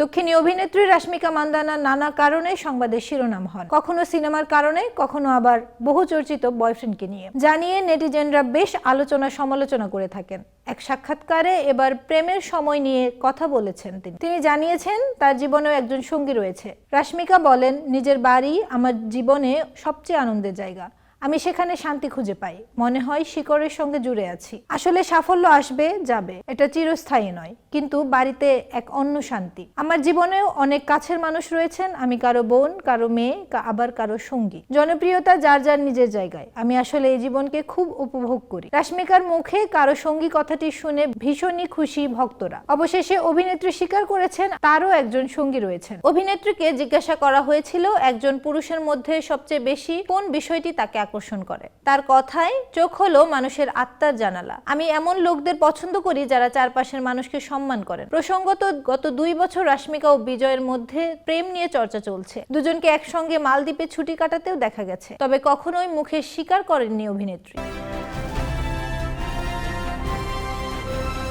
দক্ষিণী অভিনেত্রী রাশমিকা মান্দানা নানা কারণে সংবাদের শিরোনাম হন, কখনো সিনেমার কারণে, কখনো আবার বহুচর্চিত বয়ফ্রেন্ডকে নিয়ে। জানিয়ে নেটিজেনরা বেশ আলোচনা সমালোচনা করে থাকেন। এক সাক্ষাৎকারে এবার প্রেমের সময় নিয়ে কথা বলেছেন তিনি জানিয়েছেন তার জীবনেও একজন সঙ্গী রয়েছে। রাশমিকা বলেন, নিজের বাড়ি আমার জীবনে সবচেয়ে আনন্দের জায়গা। আমি সেখানে শান্তি খুঁজে পাই, মনে হয় শিকড়ের সঙ্গে জুড়ে আছি। আসলে সাফল্য আসবে যাবে, এটা চিরস্থায়ী নয়, কিন্তু বাড়িতে এক অন্য শান্তি। আমার জীবনেও অনেক কাছের মানুষ রয়েছেন, আমি কারো বোন, কারো মেয়ে, আবার কারো সঙ্গী। জনপ্রিয়তা যার যার নিজের জায়গায়, আমি আসলে এই জীবনকে খুব উপভোগ করি। রাশমিকার মুখে কারো সঙ্গী কথাটি শুনে ভীষণই খুশি ভক্তরা। অবশেষে অভিনেত্রী স্বীকার করেছেন তারও একজন সঙ্গী রয়েছেন। অভিনেত্রীকে জিজ্ঞাসা করা হয়েছিল একজন পুরুষের মধ্যে সবচেয়ে বেশি কোন বিষয়টি তাকে আকর্ষণ করে। তার কথায়, চোখ হলো মানুষের আত্মার জানালা। আমি এমন লোকদের পছন্দ করি যারা চারপাশের মানুষকে সম্মান করেন। প্রসঙ্গত, গত 2 বছর রাশমিকা ও বিজয়ের মধ্যে প্রেম নিয়ে চর্চা চলছে। দুজনকে একসঙ্গে মালদ্বীপে ছুটি কাটাতেও দেখা গেছে, তবে কখনোই মুখে স্বীকার করেননি অভিনেত্রী।